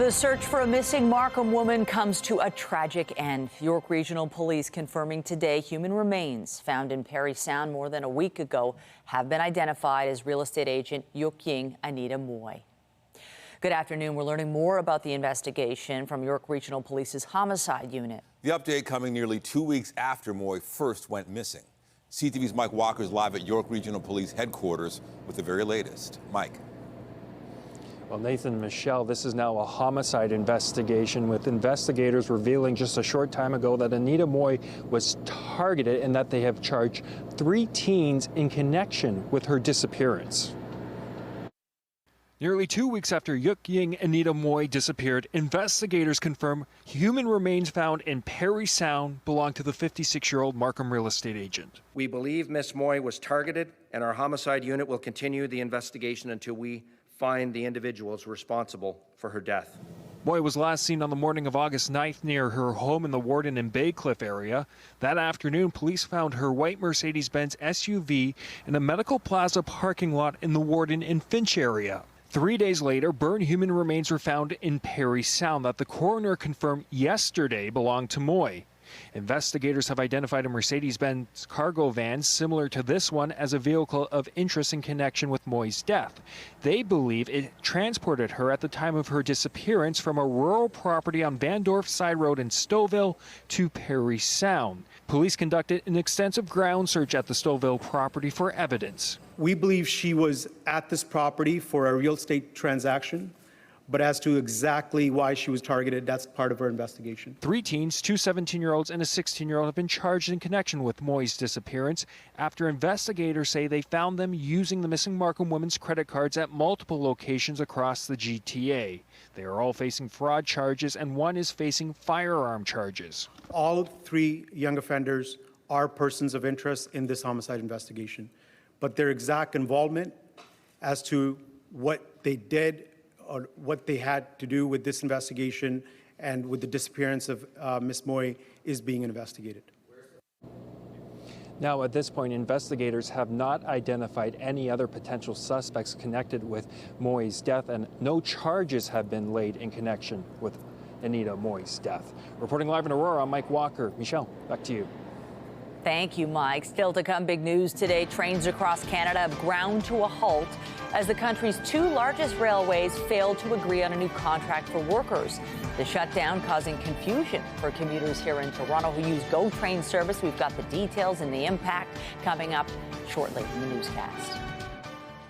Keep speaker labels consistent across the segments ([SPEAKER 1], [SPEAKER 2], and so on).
[SPEAKER 1] The search for a missing Markham woman comes to a tragic end. York Regional Police confirming today human remains found in Parry Sound more than a week ago have been identified as real estate agent Yuk-Ying Anita Mui. Good afternoon. We're learning more about the investigation from York Regional Police's homicide unit.
[SPEAKER 2] The update coming nearly 2 weeks after Mui first went missing. CTV's Mike Walker is live at York Regional Police headquarters with the very latest. Mike.
[SPEAKER 3] Well, Nathan and Michelle, this is now a homicide investigation, with investigators revealing just a short time ago that Anita Mui was targeted and that they have charged 3 teens in connection with her disappearance. Nearly 2 weeks after Yuk-Ying Anita Mui disappeared, investigators confirm human remains found in Parry Sound belong to the 56-year-old Markham real estate agent.
[SPEAKER 4] We believe Ms. Mui was targeted, and our homicide unit will continue the investigation until we find the individuals responsible for her death.
[SPEAKER 3] Mui was last seen on the morning of August 9th near her home in the Warden and Baycliffe area. That afternoon, police found her white Mercedes-Benz SUV in a Medical Plaza parking lot in the Warden and Finch area. 3 days later, burned human remains were found in Parry Sound that the coroner confirmed yesterday belonged to Mui. Investigators have identified a Mercedes-Benz cargo van similar to this one as a vehicle of interest in connection with Mui's death. They believe it transported her at the time of her disappearance from a rural property on Van Dorf Side Road in Stouffville to Parry Sound. Police conducted an extensive ground search at the Stouffville property for evidence.
[SPEAKER 5] We believe she was at this property for a real estate transaction. But as to exactly why she was targeted, that's part of our investigation.
[SPEAKER 3] 3 teens, 2 17-year-olds and a 16-year-old have been charged in connection with Mui's disappearance after investigators say they found them using the missing Markham woman's credit cards at multiple locations across the GTA. They are all facing fraud charges, and one is facing firearm charges.
[SPEAKER 5] All 3 young offenders are persons of interest in this homicide investigation, but their exact involvement as to what they did or what they had to do with this investigation and with the disappearance of Ms. Mui is being investigated.
[SPEAKER 3] Now, at this point, investigators have not identified any other potential suspects connected with Mui's death, and no charges have been laid in connection with Anita Mui's death. Reporting live in Aurora, I'm Mike Walker. Michelle, back to you.
[SPEAKER 1] Thank you, Mike. Still to come, big news today. Trains across Canada have ground to a halt as the country's 2 largest railways failed to agree on a new contract for workers. The shutdown causing confusion for commuters here in Toronto who use GO train service. We've got the details and the impact coming up shortly in the newscast.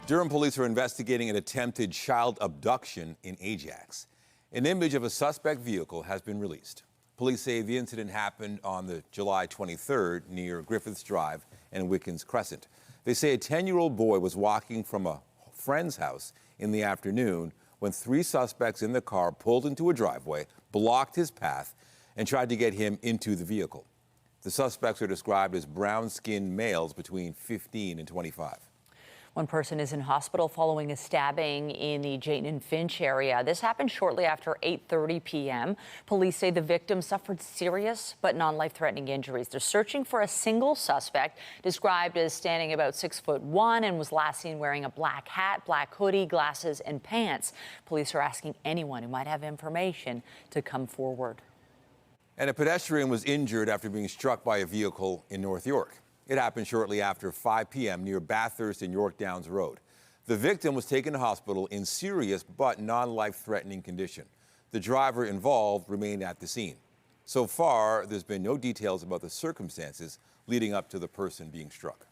[SPEAKER 2] Durham police are investigating an attempted child abduction in Ajax. An image of a suspect vehicle has been released. Police say the incident happened on the July 23rd near Griffiths Drive and Wickens Crescent. They say a 10-year-old boy was walking from a friend's house in the afternoon when 3 suspects in the car pulled into a driveway, blocked his path, and tried to get him into the vehicle. The suspects are described as brown-skinned males between 15 and 25.
[SPEAKER 1] One person is in hospital following a stabbing in the Jayton and Finch area. This happened shortly after 8:30 p.m. Police say the victim suffered serious but non-life-threatening injuries. They're searching for a single suspect described as standing about 6'1" and was last seen wearing a black hat, black hoodie, glasses, and pants. Police are asking anyone who might have information to come forward.
[SPEAKER 2] And a pedestrian was injured after being struck by a vehicle in North York. It happened shortly after 5 p.m. near Bathurst and York Downs Road. The victim was taken to hospital in serious but non-life-threatening condition. The driver involved remained at the scene. So far, there's been no details about the circumstances leading up to the person being struck.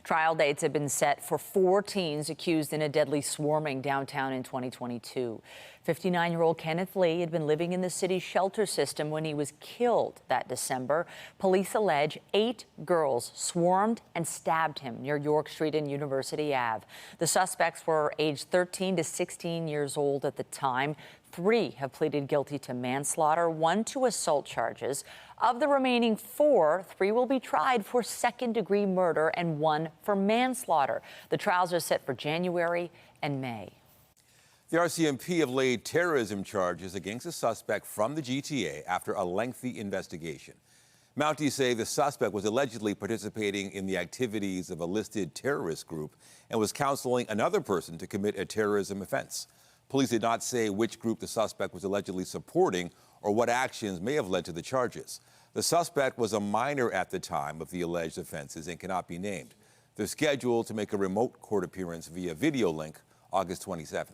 [SPEAKER 1] Trial dates have been set for 4 teens accused in a deadly swarming downtown in 2022. 59-year-old Kenneth Lee had been living in the city's shelter system when he was killed that December. Police allege 8 girls swarmed and stabbed him near York Street and University Ave. The suspects were aged 13 to 16 years old at the time. 3 have pleaded guilty to manslaughter, 1 to assault charges. Of the remaining 4, 3 will be tried for second-degree murder and 1 for manslaughter. The trials are set for January and May.
[SPEAKER 2] The RCMP have laid terrorism charges against a suspect from the GTA after a lengthy investigation. Mounties say the suspect was allegedly participating in the activities of a listed terrorist group and was counseling another person to commit a terrorism offense. Police did not say which group the suspect was allegedly supporting or what actions may have led to the charges. The suspect was a minor at the time of the alleged offenses and cannot be named. They're scheduled to make a remote court appearance via video link August 27th.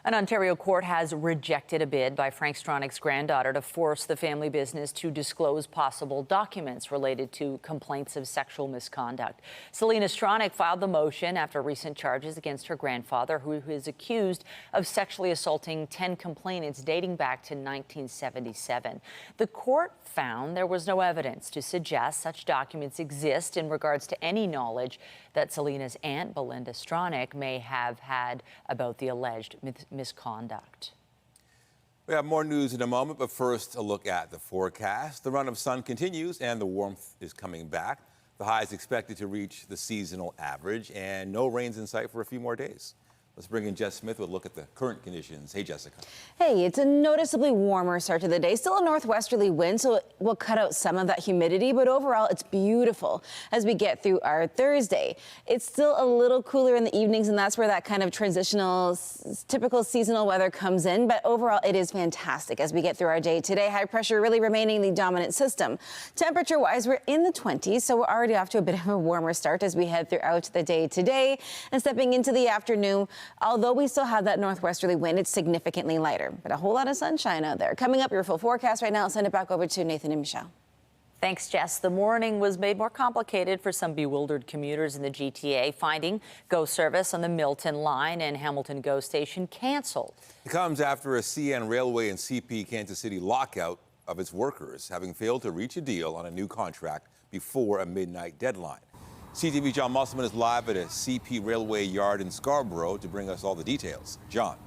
[SPEAKER 1] An Ontario court has rejected a bid by Frank Stronach's granddaughter to force the family business to disclose possible documents related to complaints of sexual misconduct. Selena Stronach filed the motion after recent charges against her grandfather, who is accused of sexually assaulting 10 complainants dating back to 1977. The court found there was no evidence to suggest such documents exist in regards to any knowledge that Selena's aunt, Belinda Stronach, may have had about the alleged misconduct.
[SPEAKER 2] We have more news in a moment, but first a look at the forecast. The run of sun continues and the warmth is coming back. The high is expected to reach the seasonal average and no rains in sight for a few more days. Let's bring in Jess Smith with a look at the current conditions. Hey, Jessica.
[SPEAKER 6] Hey, it's a noticeably warmer start to the day. Still a northwesterly wind, so it will cut out some of that humidity, but overall it's beautiful as we get through our Thursday. It's still a little cooler in the evenings, and that's where that kind of transitional, typical seasonal weather comes in, but overall it is fantastic as we get through our day today. High pressure really remaining the dominant system. Temperature-wise, we're in the 20s, so we're already off to a bit of a warmer start as we head throughout the day today. And stepping into the afternoon, although we still have that northwesterly wind, it's significantly lighter, but a whole lot of sunshine out there. Coming up, your full forecast right now. I'll send it back over to Nathan and Michelle.
[SPEAKER 1] Thanks, Jess. The morning was made more complicated for some bewildered commuters in the GTA, finding GO service on the Milton line and Hamilton GO station canceled.
[SPEAKER 2] It comes after a CN Railway and CP Kansas City lockout of its workers, having failed to reach a deal on a new contract before a midnight deadline. CTV John Musselman is live at a CP Railway yard in Scarborough to bring us all the details. John.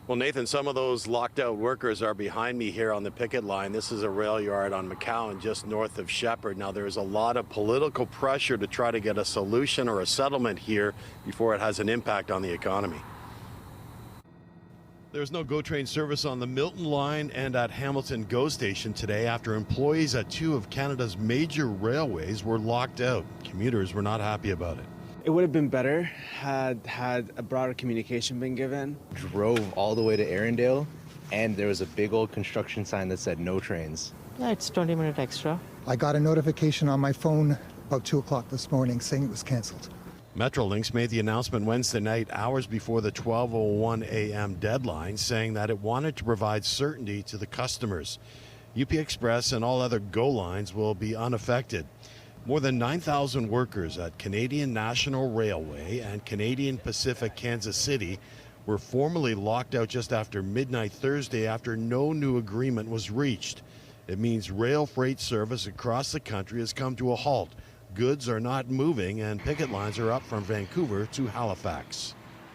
[SPEAKER 7] Well, Nathan, some of those locked out workers are behind me here on the picket line. This is a rail yard on McCowan, just north of Shepherd. Now, there's a lot of political pressure to try to get a solution or a settlement here before it has an impact on the economy. There's no GO train service on the Milton line and at Hamilton GO station today after employees at two of Canada's major railways were locked out. Commuters were not happy about it.
[SPEAKER 8] It would have been better had a broader communication been given.
[SPEAKER 9] Drove all the way to Arundel, and there was a big old construction sign that said no trains.
[SPEAKER 10] Yeah, it's 20 minutes extra.
[SPEAKER 11] I got a notification on my phone about 2 o'clock this morning saying it was canceled.
[SPEAKER 7] Metrolinx made the announcement Wednesday night, hours before the 12:01 a.m. deadline, saying that it wanted to provide certainty to the customers. UP Express and all other GO lines will be unaffected. More than 9,000 workers at Canadian National Railway and Canadian Pacific Kansas City were formally locked out just after midnight Thursday after no new agreement was reached. It means rail freight service across the country has come to a halt. Goods are not moving and picket lines are up from Vancouver to Halifax.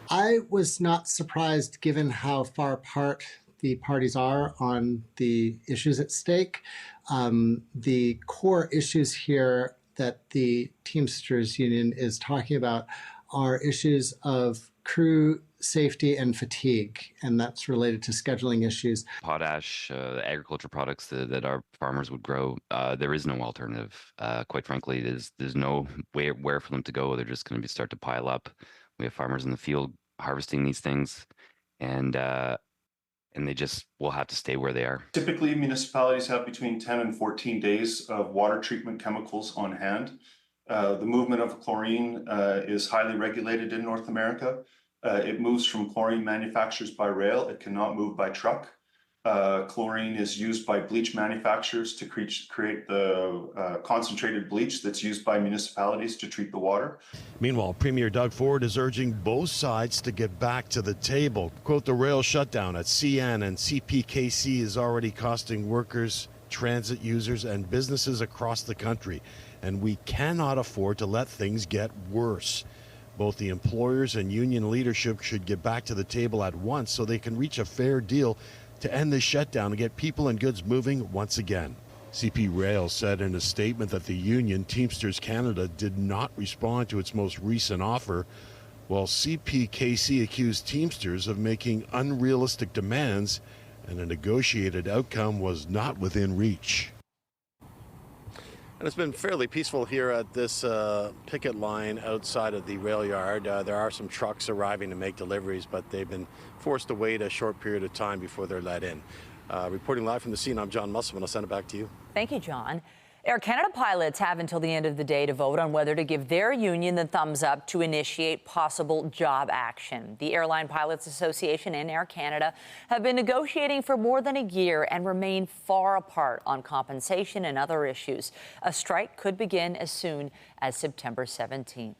[SPEAKER 12] I was not surprised given how far apart the parties are on the issues at stake. The core issues here that the Teamsters Union is talking about are issues of crew safety and fatigue, and that's related to scheduling issues.
[SPEAKER 13] Potash, agriculture products that our farmers would grow, there is no alternative. Quite frankly, there's no where for them to go. They're just going to start to pile up. We have farmers in the field harvesting these things, and they just will have to stay where they are.
[SPEAKER 14] Typically, municipalities have between 10 and 14 days of water treatment chemicals on hand. The movement of chlorine is highly regulated in North America. It moves from chlorine manufacturers by rail. It cannot move by truck. Chlorine is used by bleach manufacturers to create the concentrated bleach that's used by municipalities to treat the water.
[SPEAKER 7] Meanwhile, Premier Doug Ford is urging both sides to get back to the table. Quote, the rail shutdown at CN and CPKC is already costing workers, transit users, and businesses across the country, and we cannot afford to let things get worse. Both the employers and union leadership should get back to the table at once so they can reach a fair deal to end this shutdown and get people and goods moving once again. CP Rail said in a statement that the union, Teamsters Canada, did not respond to its most recent offer, while CPKC accused Teamsters of making unrealistic demands and a negotiated outcome was not within reach. And it's been fairly peaceful here at this picket line outside of the rail yard. There are some trucks arriving to make deliveries, but they've been forced to wait a short period of time before they're let in. Reporting live from the scene, I'm John Musselman. I'll send it back to you.
[SPEAKER 1] Thank you, John. Air Canada pilots have until the end of the day to vote on whether to give their union the thumbs up to initiate possible job action. The Airline Pilots Association and Air Canada have been negotiating for more than a year and remain far apart on compensation and other issues. A strike could begin as soon as September 17th.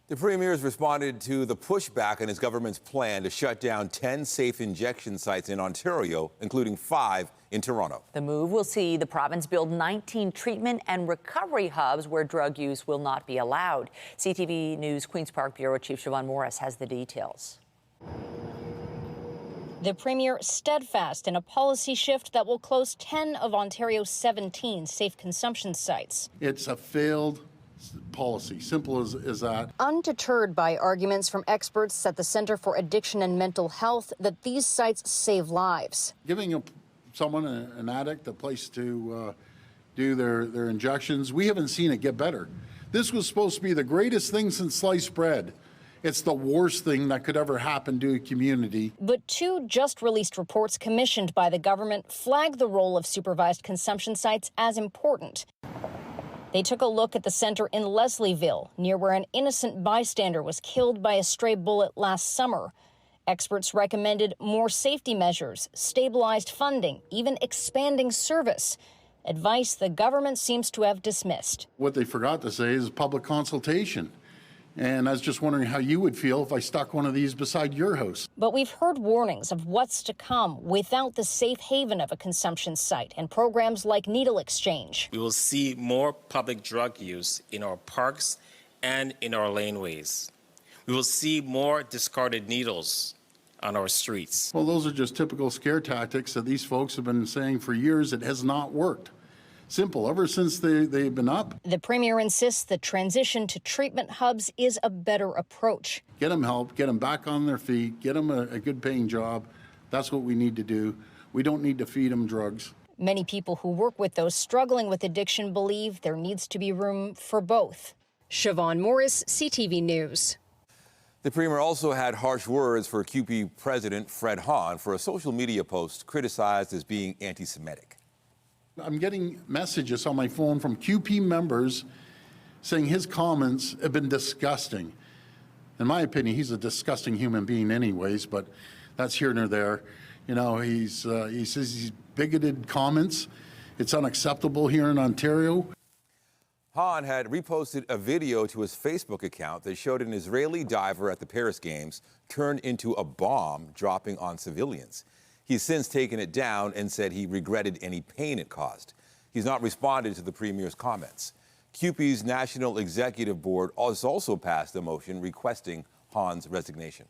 [SPEAKER 2] The Premier has responded to the pushback on his government's plan to shut down 10 safe injection sites in Ontario, including 5 in Toronto.
[SPEAKER 1] The move will see the province build 19 treatment and recovery hubs where drug use will not be allowed. CTV News Queen's Park Bureau Chief Siobhan Morris has the details.
[SPEAKER 10] The Premier steadfast in a policy shift that will close 10 of Ontario's 17 safe consumption sites.
[SPEAKER 15] It's a failed policy, simple as that.
[SPEAKER 10] Undeterred by arguments from experts at the Centre for Addiction and Mental Health that these sites save lives.
[SPEAKER 15] Giving someone, an addict, a place to do their injections, we haven't seen it get better. This was supposed to be the greatest thing since sliced bread. It's the worst thing that could ever happen to a community.
[SPEAKER 10] But 2 just-released reports commissioned by the government flag the role of supervised consumption sites as important. They took a look at the center in Leslieville, near where an innocent bystander was killed by a stray bullet last summer. Experts recommended more safety measures, stabilized funding, even expanding service. Advice the government seems to have dismissed.
[SPEAKER 15] What they forgot to say is public consultation. And I was just wondering how you would feel if I stuck one of these beside your house.
[SPEAKER 10] But we've heard warnings of what's to come without the safe haven of a consumption site and programs like needle exchange.
[SPEAKER 16] We will see more public drug use in our parks and in our laneways. We will see more discarded needles on our streets.
[SPEAKER 15] Well, those are just typical scare tactics that these folks have been saying for years. It has not worked. Simple, ever since they've been up.
[SPEAKER 10] The Premier insists the transition to treatment hubs is a better approach.
[SPEAKER 15] Get them help, get them back on their feet, get them a good paying job. That's what we need to do. We don't need to feed them drugs.
[SPEAKER 10] Many people who work with those struggling with addiction believe there needs to be room for both. Siobhan Morris, CTV News.
[SPEAKER 2] The Premier also had harsh words for CUPE President Fred Hahn for a social media post criticized as being anti-Semitic.
[SPEAKER 15] I'm getting messages on my phone from CUPE members saying his comments have been disgusting. In my opinion, he's a disgusting human being anyways, but that's here nor there. You know, he says he's bigoted comments. It's unacceptable here in Ontario.
[SPEAKER 2] Hahn had reposted a video to his Facebook account that showed an Israeli diver at the Paris Games turned into a bomb dropping on civilians. He's since taken it down and said he regretted any pain it caused. He's not responded to the Premier's comments. CUPE's National Executive Board has also passed a motion requesting Hahn's resignation.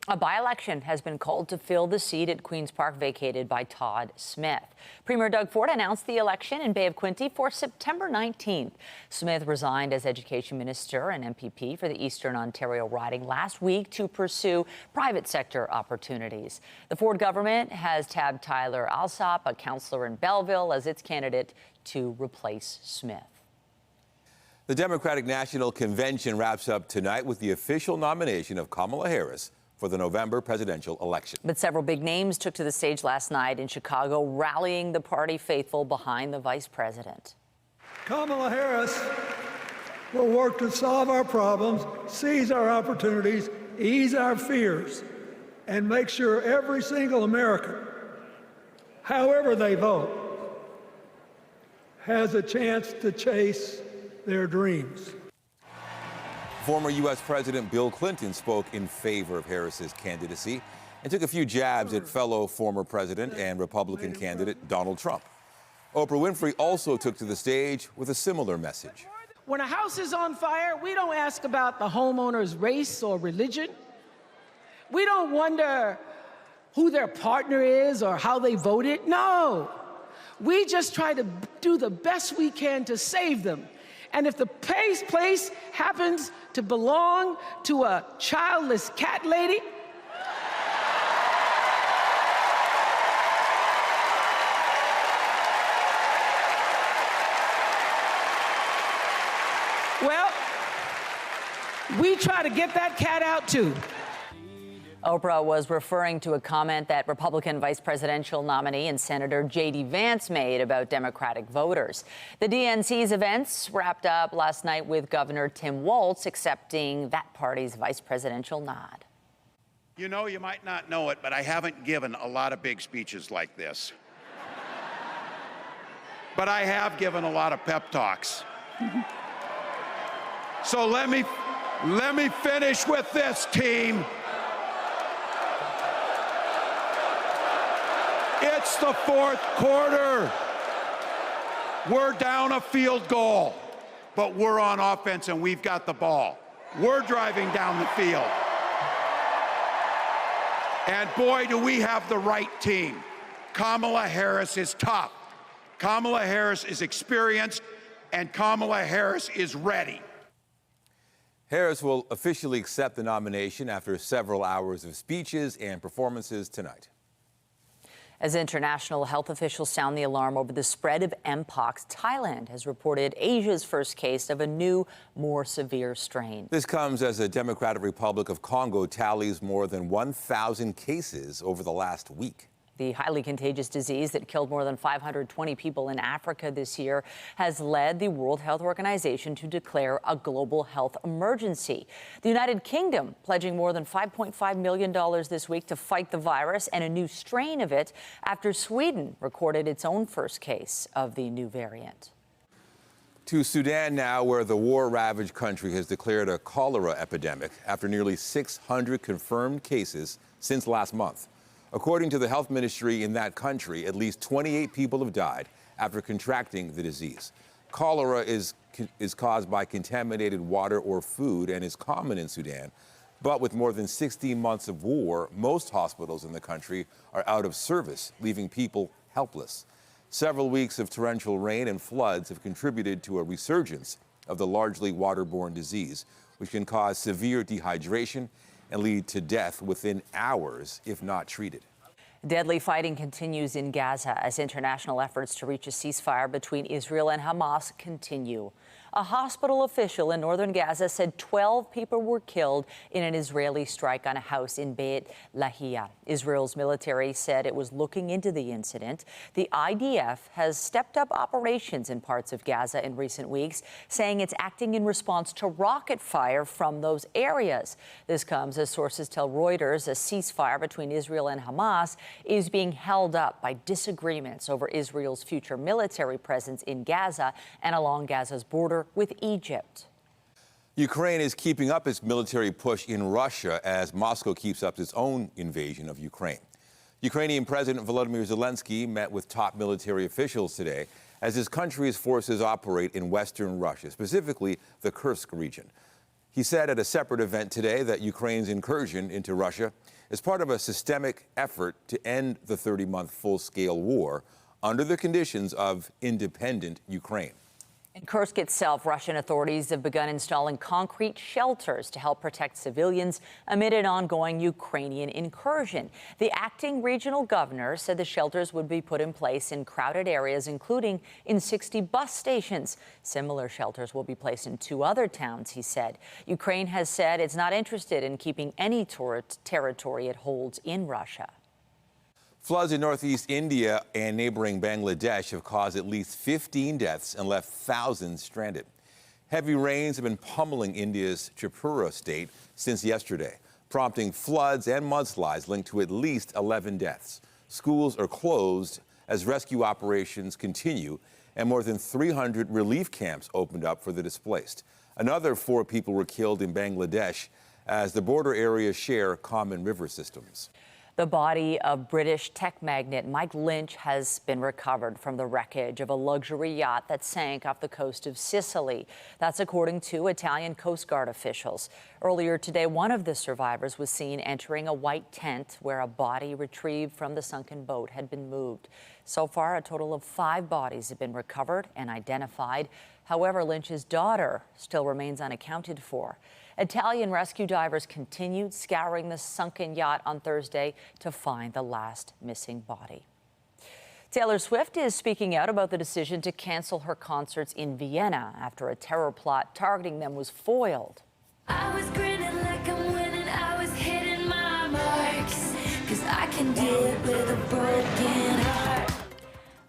[SPEAKER 1] A by-election has been called to fill the seat at Queen's Park vacated by Todd Smith. Premier Doug Ford announced the election in Bay of Quinte for September 19th. Smith resigned as Education Minister and MPP for the Eastern Ontario riding last week to pursue private sector opportunities. The Ford government has tabbed Tyler Alsop, a councillor in Belleville, as its candidate to replace Smith.
[SPEAKER 2] The Democratic National Convention wraps up tonight with the official nomination of Kamala Harris for the November presidential election.
[SPEAKER 1] But several big names took to the stage last night in Chicago, rallying the party faithful behind the vice president.
[SPEAKER 17] Kamala Harris will work to solve our problems, seize our opportunities, ease our fears, and make sure every single American, however they vote, has a chance to chase their dreams.
[SPEAKER 2] Former U.S. President Bill Clinton spoke in favor of Harris's candidacy and took a few jabs at fellow former president and Republican candidate Donald Trump. Oprah Winfrey also took to the stage with a similar message.
[SPEAKER 18] When a house is on fire, we don't ask about the homeowner's race or religion. We don't wonder who their partner is or how they voted. No, we just try to do the best we can to save them. And if the place happens to belong to a childless cat lady, Well, we try to get that cat out, too.
[SPEAKER 1] Oprah was referring to a comment that Republican vice presidential nominee and Senator J.D. Vance made about Democratic voters. The DNC's events wrapped up last night with Governor Tim Walz accepting that party's vice presidential nod.
[SPEAKER 19] You know, you might not know it, but I haven't given a lot of big speeches like this. But I have given a lot of pep talks. So let me finish with this, team. It's the fourth quarter. We're down a field goal, but we're on offense and we've got the ball. We're driving down the field. And boy, do we have the right team. Kamala Harris is tough. Kamala Harris is experienced, and Kamala Harris is ready.
[SPEAKER 2] Harris will officially accept the nomination after several hours of speeches and performances tonight.
[SPEAKER 1] As international health officials sound the alarm over the spread of Mpox, Thailand has reported Asia's first case of a new, more severe strain.
[SPEAKER 2] This comes as the Democratic Republic of Congo tallies more than 1,000 cases over the last week.
[SPEAKER 1] The highly contagious disease that killed more than 520 people in Africa this year has led the World Health Organization to declare a global health emergency. The United Kingdom pledging more than $5.5 million this week to fight the virus and a new strain of it after Sweden recorded its own first case of the new variant.
[SPEAKER 2] To Sudan now, where the war-ravaged country has declared a cholera epidemic after nearly 600 confirmed cases since last month. According to the health ministry in that country, at least 28 people have died after contracting the disease. Cholera is caused by contaminated water or food and is common in Sudan. But with more than 16 months of war, most hospitals in the country are out of service, leaving people helpless. Several weeks of torrential rain and floods have contributed to a resurgence of the largely waterborne disease, which can cause severe dehydration and lead to death within hours if not treated.
[SPEAKER 1] Deadly fighting continues in Gaza as international efforts to reach a ceasefire between Israel and Hamas continue. A hospital official in northern Gaza said 12 people were killed in an Israeli strike on a house in Beit Lahia. Israel's military said it was looking into the incident. The IDF has stepped up operations in parts of Gaza in recent weeks, saying it's acting in response to rocket fire from those areas. This comes as sources tell Reuters a ceasefire between Israel and Hamas is being held up by disagreements over Israel's future military presence in Gaza and along Gaza's border with Egypt.
[SPEAKER 2] Ukraine is keeping up its military push in Russia as Moscow keeps up its own invasion of Ukraine. Ukrainian President Volodymyr Zelensky met with top military officials today as his country's forces operate in western Russia, specifically the Kursk region. He said at a separate event today that Ukraine's incursion into Russia is part of a systemic effort to end the 30-month full-scale war under the conditions of independent Ukraine.
[SPEAKER 1] In Kursk itself, Russian authorities have begun installing concrete shelters to help protect civilians amid an ongoing Ukrainian incursion. The acting regional governor said the shelters would be put in place in crowded areas, including in 60 bus stations. Similar shelters will be placed in 2 other towns, he said. Ukraine has said it's not interested in keeping any territory it holds in Russia.
[SPEAKER 2] Floods in northeast India and neighboring Bangladesh have caused at least 15 deaths and left thousands stranded. Heavy rains have been pummeling India's Tripura state since yesterday, prompting floods and mudslides linked to at least 11 deaths. Schools are closed as rescue operations continue, and more than 300 relief camps opened up for the displaced. Another 4 people were killed in Bangladesh as the border areas share common river systems.
[SPEAKER 1] The body of British tech magnate Mike Lynch has been recovered from the wreckage of a luxury yacht that sank off the coast of Sicily. That's according to Italian Coast Guard officials. Earlier today, one of the survivors was seen entering a white tent where a body retrieved from the sunken boat had been moved. So far, a total of 5 bodies have been recovered and identified. However, Lynch's daughter still remains unaccounted for. Italian rescue divers continued scouring the sunken yacht on Thursday to find the last missing body. Taylor Swift is speaking out about the decision to cancel her concerts in Vienna after a terror plot targeting them was foiled.
[SPEAKER 20] I was grinning like I'm winning, I was hitting my marks, 'cause I can do it with a broken heart.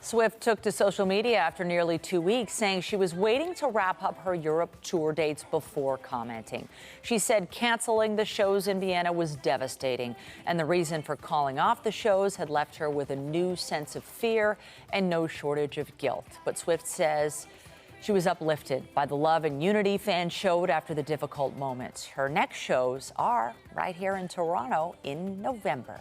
[SPEAKER 1] Swift took to social media after nearly 2 weeks, saying she was waiting to wrap up her Europe tour dates before commenting. She said canceling the shows in Vienna was devastating, and the reason for calling off the shows had left her with a new sense of fear and no shortage of guilt. But Swift says she was uplifted by the love and unity fans showed after the difficult moments. Her next shows are right here in Toronto in November.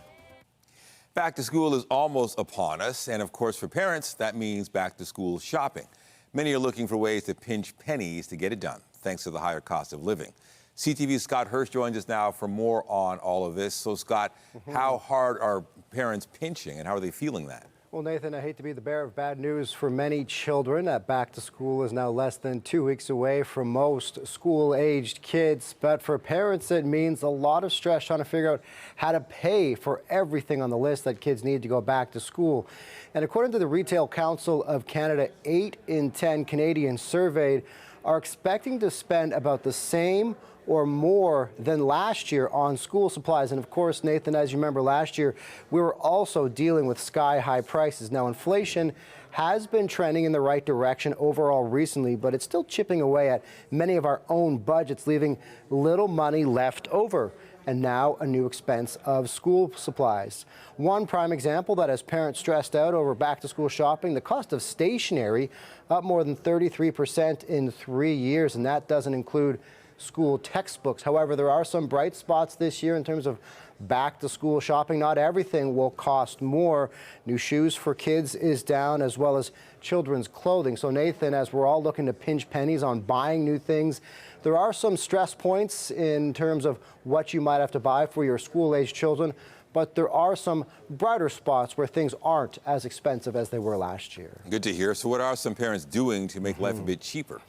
[SPEAKER 2] Back to school is almost upon us, and of course for parents, that means back to school shopping. Many are looking for ways to pinch pennies to get it done, thanks to the higher cost of living. CTV's Scott Hirsch joins us now for more on all of this. So Scott, how hard are parents pinching and how are they feeling that?
[SPEAKER 21] Well, Nathan, I hate to be the bearer of bad news for many children. That back to school is now less than 2 weeks away for most school-aged kids. But for parents, it means a lot of stress trying to figure out how to pay for everything on the list that kids need to go back to school. And according to the Retail Council of Canada, 8 in 10 Canadians surveyed are expecting to spend about the same or more than last year on school supplies. And of course, Nathan, as you remember last year, we were also dealing with sky-high prices. Now, inflation has been trending in the right direction overall recently, but it's still chipping away at many of our own budgets, leaving little money left over. And now a new expense of school supplies. One prime example that has parents stressed out over back-to-school shopping, the cost of stationery up more than 33% in 3 years, and that doesn't include school textbooks. However, there are some bright spots this year in terms of back-to-school shopping. Not everything will cost more. New shoes for kids is down, as well as children's clothing. So Nathan, as we're all looking to pinch pennies on buying new things, there are some stress points in terms of what you might have to buy for your school-aged children, but there are some brighter spots where things aren't as expensive as they were last year.
[SPEAKER 2] Good to hear. So what are some parents doing to make life a bit cheaper?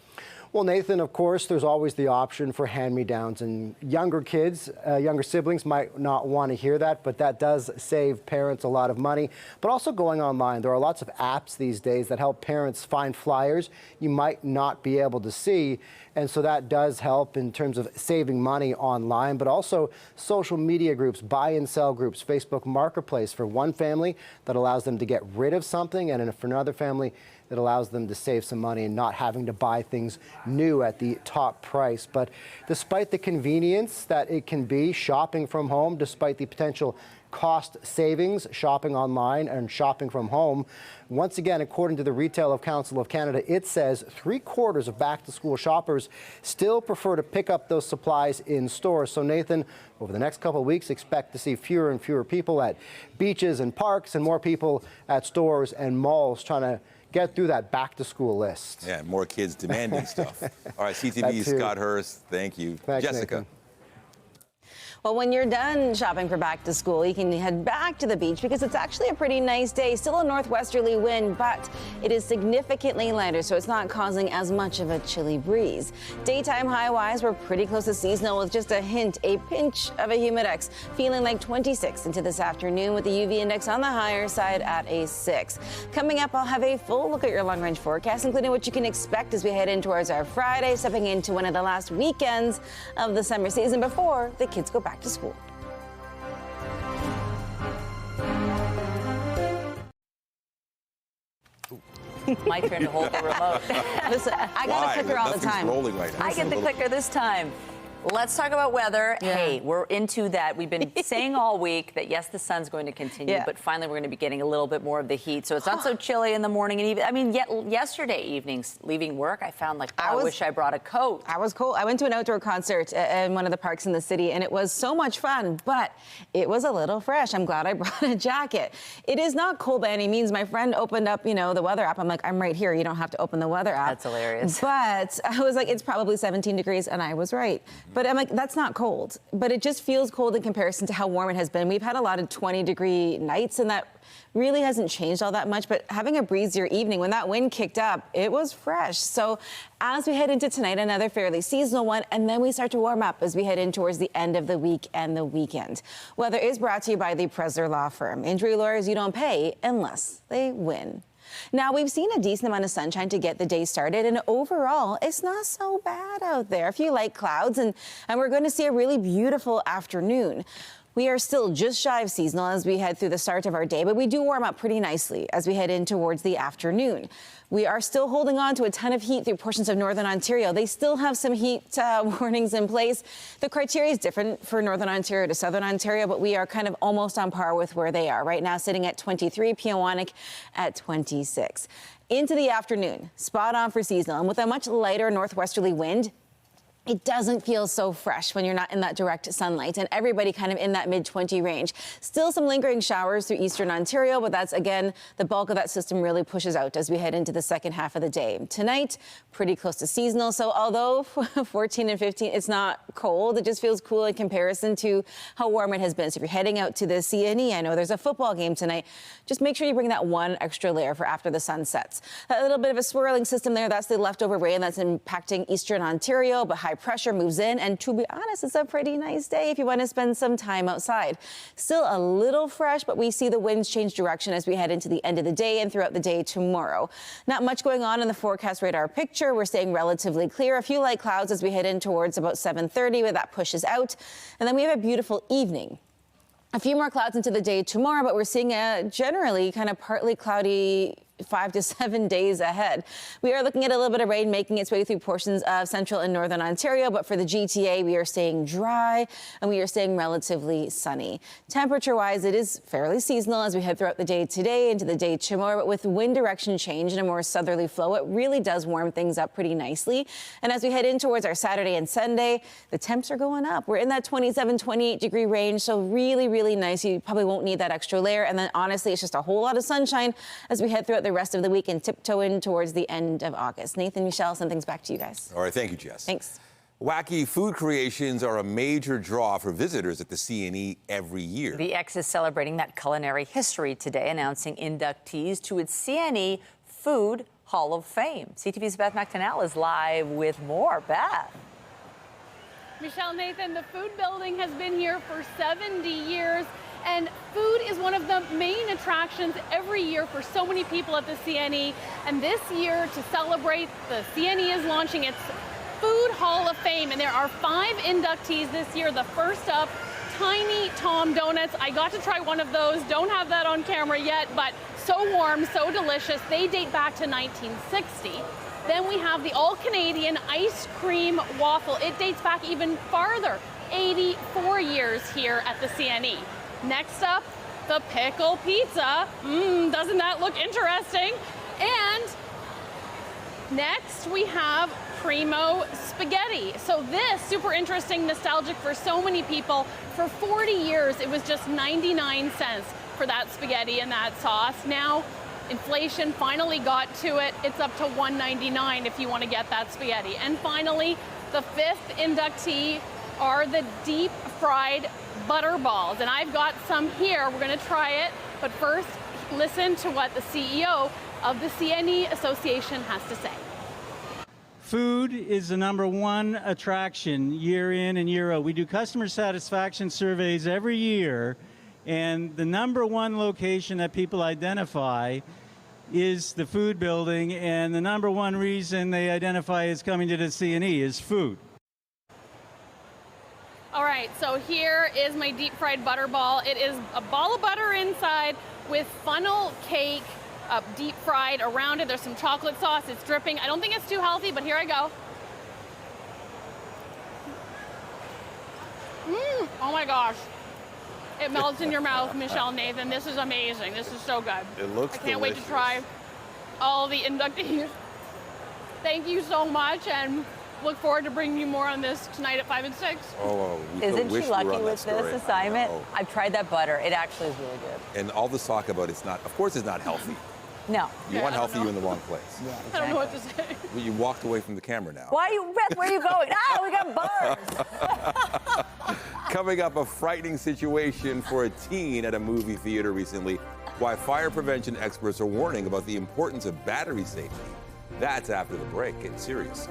[SPEAKER 21] Well, Nathan, of course, there's always the option for hand-me-downs, and younger kids, younger siblings might not want to hear that, but that does save parents a lot of money. But also going online, there are lots of apps these days that help parents find flyers you might not be able to see, and so that does help in terms of saving money online, but also social media groups, buy and sell groups, Facebook Marketplace for one family that allows them to get rid of something, and for another family that allows them to save some money and not having to buy things new at the top price. But despite the convenience that it can be shopping from home, despite the potential cost savings, shopping online and shopping from home, once again, according to the Retail Council of Canada, it says 3/4 of back-to-school shoppers still prefer to pick up those supplies in stores. So Nathan, over the next couple of weeks, expect to see fewer and fewer people at beaches and parks and more people at stores and malls trying to get through that back-to-school list.
[SPEAKER 2] Yeah, more kids demanding stuff. All right, CTV's Scott Hirsch, thank you.
[SPEAKER 21] Thanks,
[SPEAKER 2] Jessica.
[SPEAKER 21] Nathan.
[SPEAKER 6] Well, when you're done shopping for back to school, you can head back to the beach because it's actually a pretty nice day. Still a northwesterly wind, but it is significantly lighter, so it's not causing as much of a chilly breeze. Daytime high-wise, we're pretty close to seasonal with just a pinch of a humidex, feeling like 26 into this afternoon with the UV index on the higher side at a 6. Coming up, I'll have a full look at your long-range forecast, including what you can expect as we head in towards our Friday, stepping into one of the last weekends of the summer season before the kids go back to school.
[SPEAKER 1] My turn to hold the remote.
[SPEAKER 6] Listen, I got a clicker all the time.
[SPEAKER 1] I get the clicker this time. Let's talk about weather.
[SPEAKER 6] Yeah.
[SPEAKER 1] Hey, we're into that. We've been saying all week that, yes, the sun's going to continue, but finally we're going to be getting a little bit more of the heat. So it's not so chilly in the morning. And even, I mean, yet yesterday evenings, leaving work, I found like, I wish I brought a coat.
[SPEAKER 6] I was cold. I went to an outdoor concert in one of the parks in the city, and it was so much fun, but it was a little fresh. I'm glad I brought a jacket. It is not cold by any means. My friend opened up, the weather app. I'm like, I'm right here. You don't have to open the weather app.
[SPEAKER 1] That's hilarious.
[SPEAKER 6] But I was like, it's probably 17 degrees, and I was right. But I'm like, that's not cold. But it just feels cold in comparison to how warm it has been. We've had a lot of 20-degree nights, and that really hasn't changed all that much. But having a breezier evening, when that wind kicked up, it was fresh. So as we head into tonight, another fairly seasonal one, and then we start to warm up as we head in towards the end of the week and the weekend. Weather is brought to you by the Presler Law Firm. Injury lawyers you don't pay unless they win. Now, we've seen a decent amount of sunshine to get the day started, and overall, it's not so bad out there. A few light clouds, and we're going to see a really beautiful afternoon. We are still just shy of seasonal as we head through the start of our day, but we do warm up pretty nicely as we head in towards the afternoon. We are still holding on to a ton of heat through portions of Northern Ontario. They still have some heat warnings in place. The criteria is different for Northern Ontario to Southern Ontario, but we are kind of almost on par with where they are. Right now, sitting at 23, Peawanuck at 26. Into the afternoon, spot on for seasonal, and with a much lighter northwesterly wind, it doesn't feel so fresh when you're not in that direct sunlight, and everybody kind of in that mid-20 range. Still some lingering showers through eastern Ontario, but that's, again, the bulk of that system really pushes out as we head into the second half of the day. Tonight, pretty close to seasonal, so although 14 and 15, it's not cold, it just feels cool in comparison to how warm it has been. So if you're heading out to the CNE, I know there's a football game tonight, just make sure you bring that one extra layer for after the sun sets. That little bit of a swirling system there, that's the leftover rain that's impacting eastern Ontario, but high pressure moves in, and to be honest, it's a pretty nice day if you want to spend some time outside. Still a little fresh, but we see the winds change direction as we head into the end of the day and throughout the day tomorrow. Not much going on in the forecast radar picture. We're staying relatively clear. A few light clouds as we head in towards about 7:30, where that pushes out. And then we have a beautiful evening. A few more clouds into the day tomorrow, but we're seeing a generally kind of partly cloudy 5 to 7 days ahead. We are looking at a little bit of rain making its way through portions of central and northern Ontario, but for the GTA, we are staying dry and we are staying relatively sunny. Temperature-wise, it is fairly seasonal as we head throughout the day today into the day tomorrow, but with wind direction change and a more southerly flow, it really does warm things up pretty nicely. And as we head in towards our Saturday and Sunday, the temps are going up. We're in that 27, 28 degree range, so really, really nice. You probably won't need that extra layer. And then honestly, it's just a whole lot of sunshine as we head throughout the rest of the week and tiptoe in towards the end of August. Nathan, Michelle, send things back to you guys.
[SPEAKER 2] All right, thank you, Jess.
[SPEAKER 6] Thanks.
[SPEAKER 2] Wacky food creations are a major draw for visitors at the CNE every year.
[SPEAKER 1] The X is celebrating that culinary history today, announcing inductees to its CNE Food Hall of Fame. CTV's Beth McTonnell is live with more. Beth.
[SPEAKER 4] Michelle, Nathan, the food building has been here for 70 years. And food is one of the main attractions every year for so many people at the CNE. And this year, to celebrate, the CNE is launching its Food Hall of Fame. And there are 5 inductees this year. The first up, Tiny Tom Donuts. I got to try one of those. Don't have that on camera yet, but so warm, so delicious. They date back to 1960. Then we have the all-Canadian ice cream waffle. It dates back even farther, 84 years here at the CNE. Next up, the pickle pizza. Doesn't that look interesting? And next we have Primo spaghetti. So this, super interesting, nostalgic for so many people. For 40 years, it was just 99 cents for that spaghetti and that sauce. Now, inflation finally got to it. It's up to $1.99 if you want to get that spaghetti. And finally, the 5th inductee are the deep fried butter balls. And I've got some here. We're going to try it. But first, listen to what the CEO of the CNE Association has to say.
[SPEAKER 22] Food is the #1 attraction year in and year out. We do customer satisfaction surveys every year, and the #1 location that people identify is the food building, and the #1 reason they identify as coming to the CNE is food.
[SPEAKER 4] All right, so here is my deep fried butter ball. It is a ball of butter inside with funnel cake deep fried around it. There's some chocolate sauce. It's dripping. I don't think it's too healthy, but here I go. Oh my gosh. It melts in your mouth, Michelle, Nathan. This is amazing. This is so good.
[SPEAKER 2] It looks
[SPEAKER 4] I can't wait to try all the inductees. Thank you so much, and look forward to bringing you more on this tonight at 5 and 6.
[SPEAKER 2] Oh,
[SPEAKER 1] Isn't she lucky with this assignment? I've tried that butter. It actually is really good.
[SPEAKER 2] And all this talk about it's not, of course it's not healthy.
[SPEAKER 1] No.
[SPEAKER 2] You want healthy, you're in the wrong place.
[SPEAKER 1] Yeah, exactly.
[SPEAKER 4] I don't know what to say.
[SPEAKER 2] Well, you walked away from the camera now.
[SPEAKER 1] Why you, Beth, where are you going? Ah, we got bars.
[SPEAKER 2] Coming up, a frightening situation for a teen at a movie theater recently. Why fire prevention experts are warning about the importance of battery safety. That's after the break. It's serious.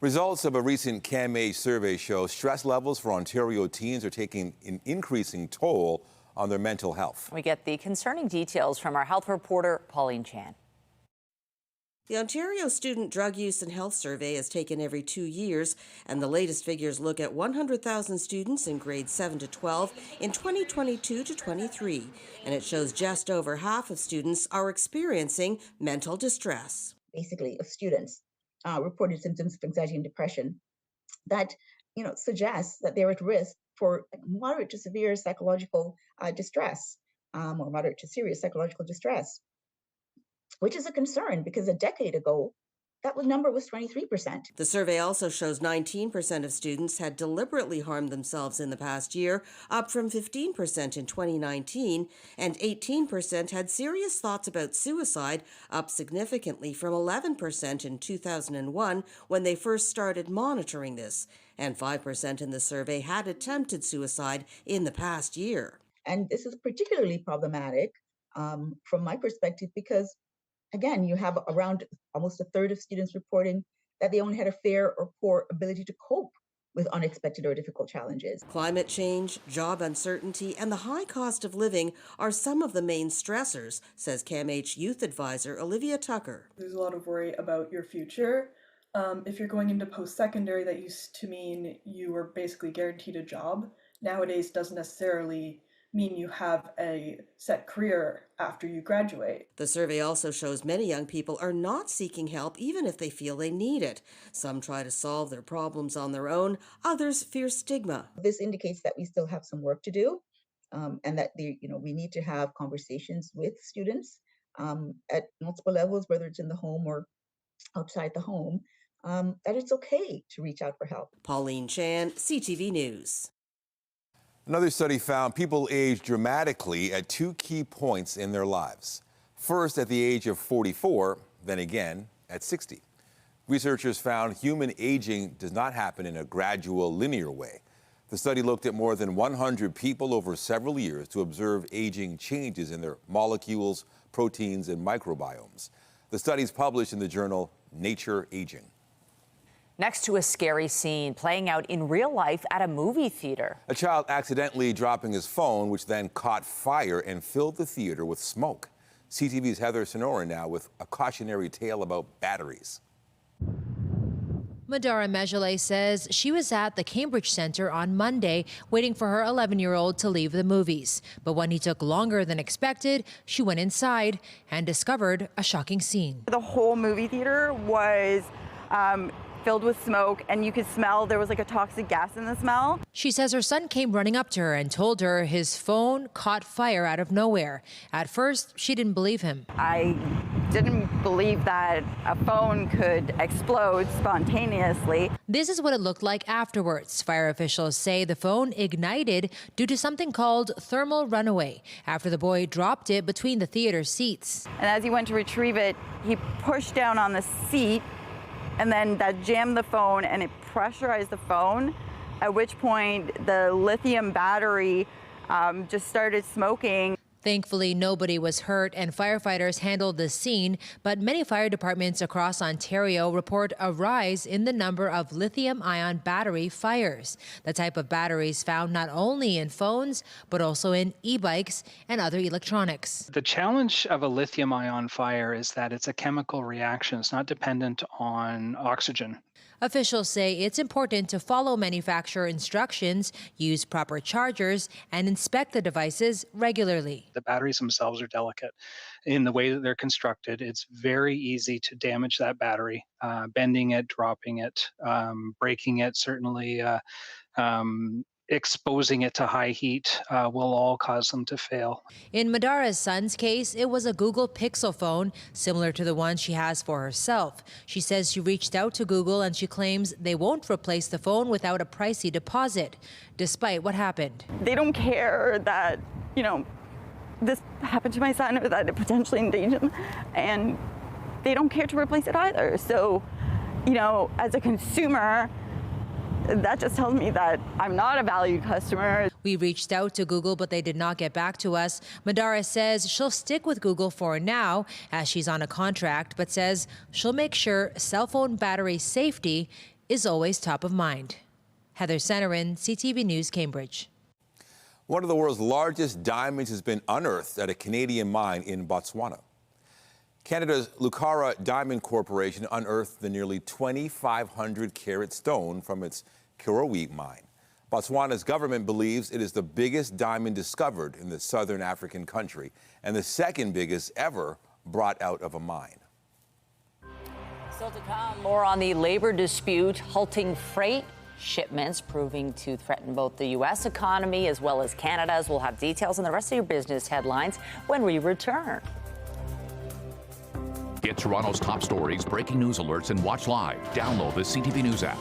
[SPEAKER 2] Results of a recent CAMH survey show stress levels for Ontario teens are taking an increasing toll on their mental health.
[SPEAKER 1] We get the concerning details from our health reporter, Pauline Chan.
[SPEAKER 3] The Ontario Student Drug Use and Health Survey is taken every 2 years, and the latest figures look at 100,000 students in grades 7 to 12 in 2022 to 23, and it shows just over half of students are experiencing mental distress.
[SPEAKER 5] Basically, of students reported symptoms of anxiety and depression that suggests that they're at risk for moderate to severe psychological distress, or moderate to serious psychological distress, which is a concern because a decade ago, that number was 23%.
[SPEAKER 3] The survey also shows 19% of students had deliberately harmed themselves in the past year, up from 15% in 2019, and 18% had serious thoughts about suicide, up significantly from 11% in 2001 when they first started monitoring this, and 5% in the survey had attempted suicide in the past year.
[SPEAKER 5] And this is particularly problematic from my perspective because again, you have around almost a third of students reporting that they only had a fair or poor ability to cope with unexpected or difficult challenges.
[SPEAKER 3] Climate change, job uncertainty, and the high cost of living are some of the main stressors, says CAMH Youth Advisor Olivia Tucker.
[SPEAKER 23] There's a lot of worry about your future. If you're going into post-secondary, that used to mean you were basically guaranteed a job. Nowadays doesn't necessarily mean you have a set career after you graduate.
[SPEAKER 3] The survey also shows many young people are not seeking help even if they feel they need it. Some try to solve their problems on their own, others fear stigma.
[SPEAKER 5] This indicates that we still have some work to do, and that we need to have conversations with students at multiple levels, whether it's in the home or outside the home, that it's okay to reach out for help.
[SPEAKER 3] Pauline Chan, CTV News.
[SPEAKER 2] Another study found people age dramatically at two key points in their lives. First, at the age of 44, then again at 60. Researchers found human aging does not happen in a gradual, linear way. The study looked at more than 100 people over several years to observe aging changes in their molecules, proteins, and microbiomes. The study is published in the journal Nature Aging.
[SPEAKER 1] Next to a scary scene playing out in real life at a movie theater.
[SPEAKER 2] A child accidentally dropping his phone, which then caught fire and filled the theater with smoke. CTV's Heather Sonora now with a cautionary tale about batteries.
[SPEAKER 24] Madara Mejale says she was at the Cambridge Centre on Monday waiting for her 11-year-old to leave the movies. But when he took longer than expected, she went inside and discovered a shocking scene.
[SPEAKER 25] The whole movie theater was filled with smoke, and you could smell there was like a toxic gas in the smell.
[SPEAKER 24] She says her son came running up to her and told her his phone caught fire out of nowhere. At first, she didn't believe him.
[SPEAKER 25] I didn't believe that a phone could explode spontaneously.
[SPEAKER 24] This is what it looked like afterwards. Fire officials say the phone ignited due to something called thermal runaway after the boy dropped it between the theater seats.
[SPEAKER 25] And as he went to retrieve it, he pushed down on the seat, and then that jammed the phone and it pressurized the phone, at which point the lithium battery just started smoking.
[SPEAKER 24] Thankfully, nobody was hurt and firefighters handled the scene, but many fire departments across Ontario report a rise in the number of lithium-ion battery fires, the type of batteries found not only in phones, but also in e-bikes and other electronics.
[SPEAKER 26] The challenge of a lithium-ion fire is that it's a chemical reaction. It's not dependent on oxygen.
[SPEAKER 24] Officials say it's important to follow manufacturer instructions, use proper chargers, and inspect the devices regularly.
[SPEAKER 26] The batteries themselves are delicate. In the way that they're constructed, it's very easy to damage that battery, bending it, dropping it, breaking it, certainly exposing it to high heat will all cause them to fail.
[SPEAKER 24] In Madara's son's case, it was a Google Pixel phone, similar to the one she has for herself. She says she reached out to Google and she claims they won't replace the phone without a pricey deposit, despite what happened.
[SPEAKER 25] They don't care that, this happened to my son or that it potentially endangered him, and they don't care to replace it either. So, as a consumer, that just tells me that I'm not a valued customer.
[SPEAKER 24] We reached out to Google, but they did not get back to us. Madara says she'll stick with Google for now, as she's on a contract, but says she'll make sure cell phone battery safety is always top of mind. Heather Centerin, CTV News, Cambridge.
[SPEAKER 2] One of the world's largest diamonds has been unearthed at a Canadian mine in Botswana. Canada's Lucara Diamond Corporation unearthed the nearly 2,500-carat stone from its Kirowe mine. Botswana's government believes it is the biggest diamond discovered in the southern African country and the second biggest ever brought out of a mine.
[SPEAKER 1] Still to come, more on the labor dispute halting freight shipments, proving to threaten both the U.S. economy as well as Canada's. We'll have details on the rest of your business headlines when we return.
[SPEAKER 8] Get Toronto's top stories, breaking news alerts, and watch live. Download the CTV News app.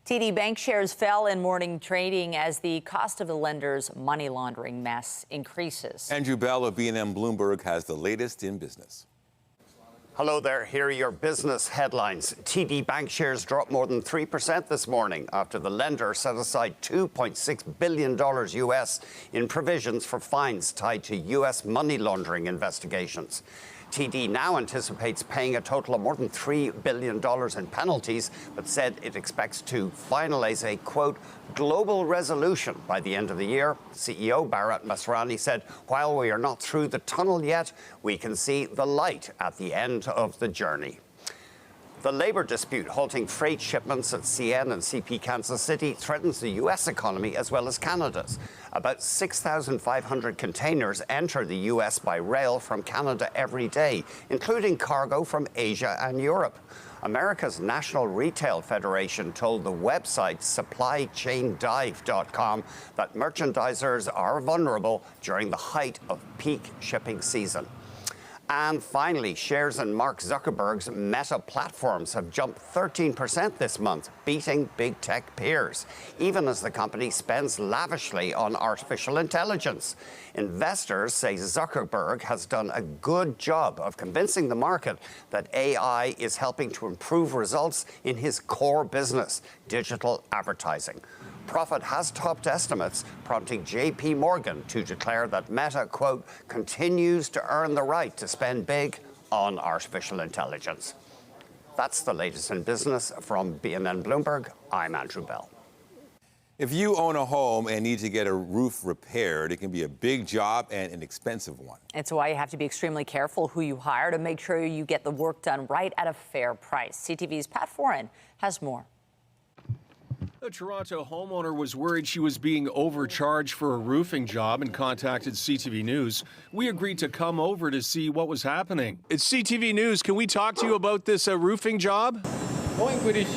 [SPEAKER 1] TD Bank shares fell in morning trading as the cost of the lender's money laundering mess increases.
[SPEAKER 2] Andrew Bell of B&M Bloomberg has the latest in business.
[SPEAKER 9] Hello there. Here are your business headlines. TD Bank shares dropped more than 3% this morning after the lender set aside $2.6 billion US in provisions for fines tied to US money laundering investigations. TD now anticipates paying a total of more than $3 billion in penalties, but said it expects to finalize a, quote, global resolution by the end of the year. CEO Bharat Masrani said, while we are not through the tunnel yet, we can see the light at the end of the journey. The labor dispute halting freight shipments at CN and CP Kansas City threatens the U.S. economy as well as Canada's. About 6,500 containers enter the U.S. by rail from Canada every day, including cargo from Asia and Europe. America's National Retail Federation told the website supplychaindive.com that merchandisers are vulnerable during the height of peak shipping season. And finally, shares in Mark Zuckerberg's Meta platforms have jumped 13% this month, beating big tech peers, even as the company spends lavishly on artificial intelligence. Investors say Zuckerberg has done a good job of convincing the market that AI is helping to improve results in his core business, digital advertising. Profit has topped estimates, prompting J.P. Morgan to declare that Meta, quote, continues to earn the right to spend big on artificial intelligence. That's the latest in business from B&N Bloomberg. I'm Andrew Bell.
[SPEAKER 2] If you own a home and need to get a roof repaired, it can be a big job and an expensive one.
[SPEAKER 1] It's why you have to be extremely careful who you hire to make sure you get the work done right at a fair price. CTV's Pat Foran has more.
[SPEAKER 11] A Toronto homeowner was worried she was being overcharged for a roofing job and contacted CTV News. We agreed to come over to see what was happening. It's CTV News. Can we talk to you about this roofing job? No English.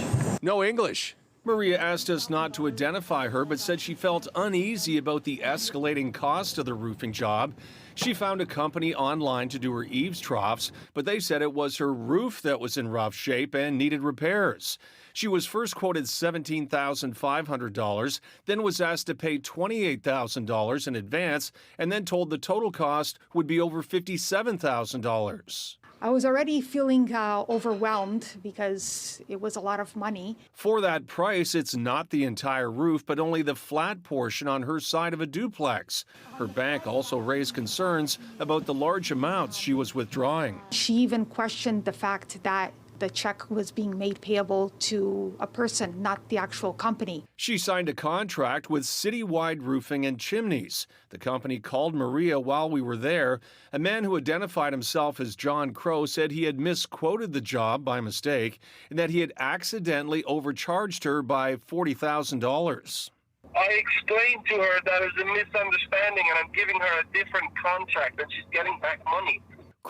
[SPEAKER 11] No English. Maria asked us not to identify her, but said she felt uneasy about the escalating cost of the roofing job. She found a company online to do her eaves troughs, but they said it was her roof that was in rough shape and needed repairs. She was first quoted $17,500, then was asked to pay $28,000 in advance, and then told the total cost would be over $57,000.
[SPEAKER 12] I was already feeling overwhelmed because it was a lot of money.
[SPEAKER 11] For that price, it's not the entire roof, but only the flat portion on her side of a duplex. Her bank also raised concerns about the large amounts she was withdrawing.
[SPEAKER 12] She even questioned the fact that the check was being made payable to a person, not the actual company.
[SPEAKER 11] She signed a contract with Citywide Roofing and Chimneys. The company called Maria while we were there. A man who identified himself as John Crow said he had misquoted the job by mistake and that he had accidentally overcharged her by $40,000.
[SPEAKER 13] I explained to her that it was a misunderstanding and I'm giving her a different contract and she's getting back money.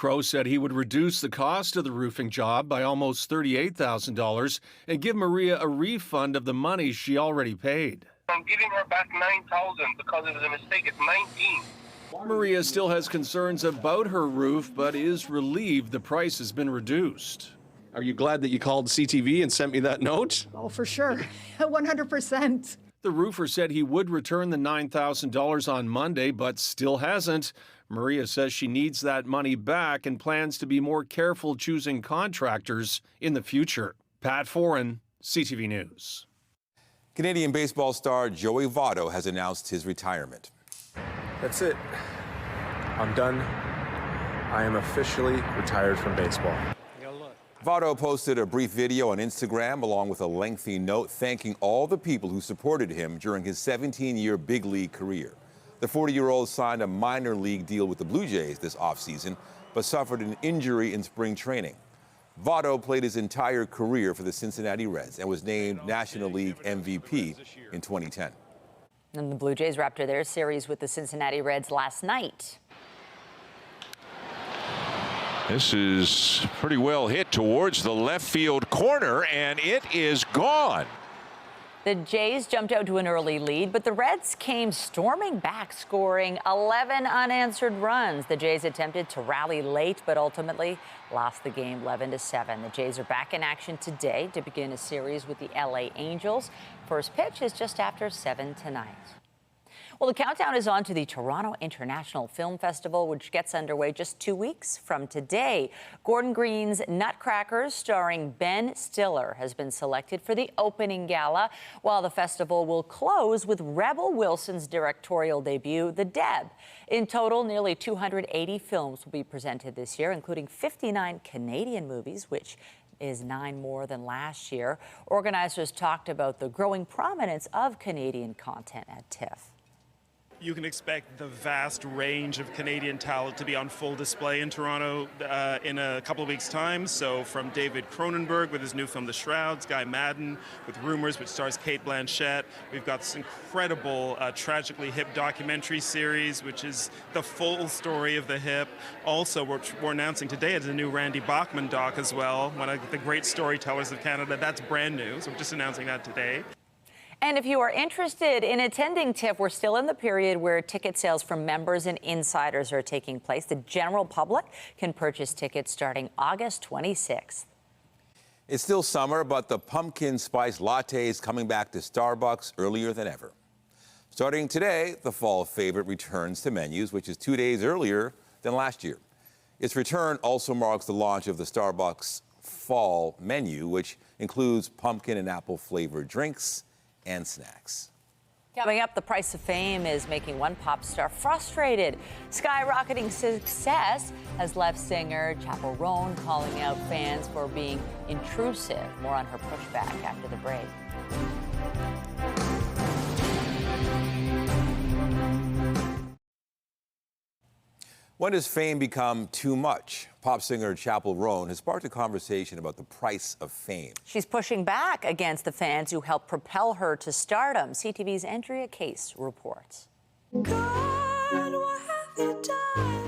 [SPEAKER 11] Crow said he would reduce the cost of the roofing job by almost $38,000 and give Maria a refund of the money she already paid.
[SPEAKER 13] I'm giving her back $9,000 because it was a mistake. It's 19.
[SPEAKER 11] Maria still has concerns about her roof, but is relieved the price has been reduced.
[SPEAKER 7] Are you glad that you called CTV and sent me that note?
[SPEAKER 10] Oh, for sure. 100%.
[SPEAKER 11] The roofer said he would return the $9,000 on Monday, but still hasn't. Maria says she needs that money back and plans to be more careful choosing contractors in the future. Pat Foran, CTV News.
[SPEAKER 2] Canadian baseball star Joey Votto has announced his retirement.
[SPEAKER 14] That's it. I'm done. I am officially retired from baseball.
[SPEAKER 2] Votto posted a brief video on Instagram along with a lengthy note thanking all the people who supported him during his 17-year big league career. The 40-year-old signed a minor league deal with the Blue Jays this offseason, but suffered an injury in spring training. Votto played his entire career for the Cincinnati Reds and was named National League MVP in 2010.
[SPEAKER 1] And the Blue Jays wrapped their series with the Cincinnati Reds last night.
[SPEAKER 15] This is pretty well hit towards the left field corner, and it is gone.
[SPEAKER 1] The Jays jumped out to an early lead, but the Reds came storming back, scoring 11 unanswered runs. The Jays attempted to rally late, but ultimately lost the game 11-7. The Jays are back in action today to begin a series with the LA Angels. First pitch is just after 7 tonight. Well, the countdown is on to the Toronto International Film Festival, which gets underway just 2 weeks from today. Gordon Green's Nutcrackers, starring Ben Stiller, has been selected for the opening gala, while the festival will close with Rebel Wilson's directorial debut, The Deb. In total, nearly 280 films will be presented this year, including 59 Canadian movies, which is 9 more than last year. Organizers talked about the growing prominence of Canadian content at TIFF.
[SPEAKER 16] You can expect the vast range of Canadian talent to be on full display in Toronto in a couple of weeks' time. So from David Cronenberg with his new film The Shrouds, Guy Madden with Rumours, which stars Cate Blanchett. We've got this incredible Tragically Hip documentary series, which is the full story of the hip. Also, we're announcing today it's a new Randy Bachman doc as well, one of the great storytellers of Canada. That's brand new, so we're just announcing that today.
[SPEAKER 1] And if you are interested in attending TIFF, we're still in the period where ticket sales from members and insiders are taking place. The general public can purchase tickets starting August 26th.
[SPEAKER 2] It's still summer, but the pumpkin spice latte is coming back to Starbucks earlier than ever. Starting today, the fall favorite returns to menus, which is 2 days earlier than last year. Its return also marks the launch of the Starbucks fall menu, which includes pumpkin and apple flavored drinks and snacks.
[SPEAKER 1] Coming up, the price of fame is making one pop star frustrated. Skyrocketing success has left singer Chappell Roan calling out fans for being intrusive. More on her pushback after the break.
[SPEAKER 2] When does fame become too much? Pop singer Chappell Roan has sparked a conversation about the price of fame.
[SPEAKER 1] She's pushing back against the fans who helped propel her to stardom. CTV's Andrea Case reports.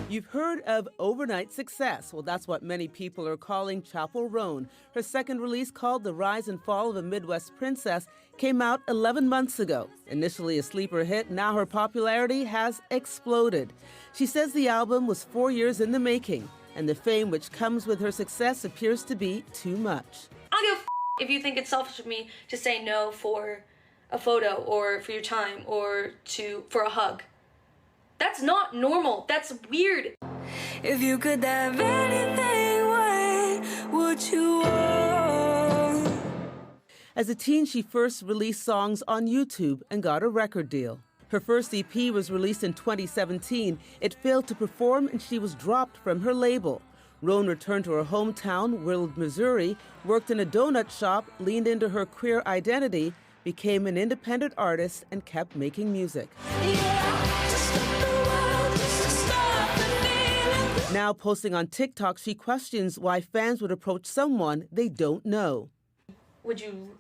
[SPEAKER 17] You've heard of overnight success. Well, that's what many people are calling Chappell Roan. Her second release, called The Rise and Fall of a Midwest Princess, came out 11 months ago. Initially a sleeper hit, now her popularity has exploded. She says the album was 4 years in the making, and the fame which comes with her success appears to be too much.
[SPEAKER 27] I don't give a if you think it's selfish of me to say no for a photo or for your time or for a hug. That's not normal. That's weird.
[SPEAKER 20] If you could have anything, what would you want?
[SPEAKER 17] As a teen, she first released songs on YouTube and got a record deal. Her first EP was released in 2017. It failed to perform and she was dropped from her label. Roan returned to her hometown, Willard, Missouri, worked in a donut shop, leaned into her queer identity, became an independent artist, and kept making music. Now posting on TikTok, she questions why fans would approach someone they don't know.
[SPEAKER 27] Would you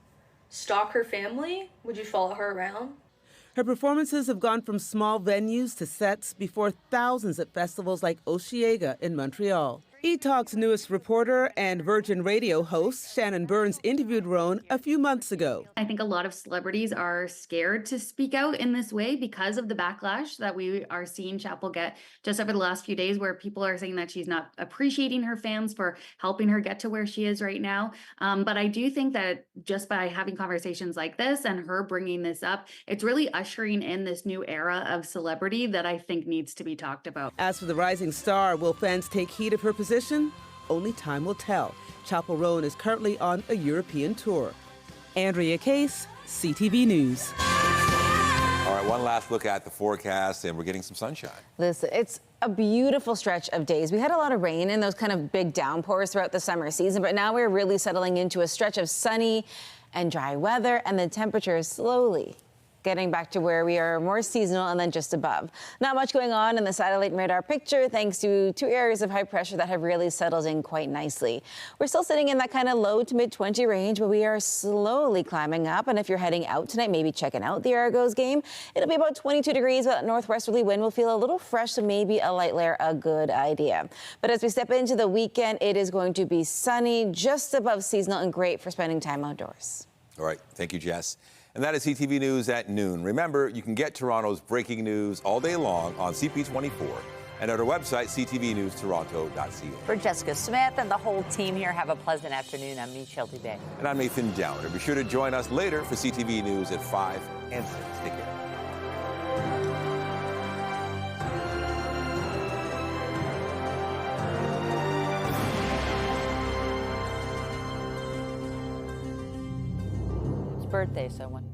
[SPEAKER 27] stalk her family? Would you follow her around?
[SPEAKER 17] Her performances have gone from small venues to sets before thousands at festivals like Osheaga in Montreal. E-Talk's newest reporter and Virgin Radio host, Shannon Burns, interviewed Roan a few months ago.
[SPEAKER 4] I think a lot of celebrities are scared to speak out in this way because of the backlash that we are seeing Chapel get just over the last few days, where people are saying that she's not appreciating her fans for helping her get to where she is right now. But I do think that just by having conversations like this and her bringing this up, it's really ushering in this new era of celebrity that I think needs to be talked about.
[SPEAKER 17] As for the rising star, will fans take heed of her position? Only time will tell. Chapel Roan is currently on a European tour. Andrea Case, CTV News.
[SPEAKER 2] All right, one last look at the forecast, and we're getting some sunshine.
[SPEAKER 6] Listen, it's a beautiful stretch of days. We had a lot of rain and those kind of big downpours throughout the summer season, but now we're really settling into a stretch of sunny and dry weather, and the temperature is slowly getting back to where we are more seasonal and then just above. Not much going on in the satellite radar picture thanks to two areas of high pressure that have really settled in quite nicely. We're still sitting in that kind of low to mid 20 range, but we are slowly climbing up. And if you're heading out tonight, maybe checking out the Argos game, it'll be about 22 degrees, but northwesterly wind will feel a little fresh, so maybe a light layer, a good idea. But as we step into the weekend, it is going to be sunny, just above seasonal, and great for spending time outdoors.
[SPEAKER 2] All right, thank you, Jess. And that is CTV News at noon. Remember, you can get Toronto's breaking news all day long on CP24 and at our website, ctvnewstoronto.ca.
[SPEAKER 1] For Jessica Smith and the whole team here, have a pleasant afternoon. I'm Michelle Dubé.
[SPEAKER 2] And I'm Nathan Downer. Be sure to join us later for CTV News at 5 and 6. Take care.
[SPEAKER 1] Birthday, someone.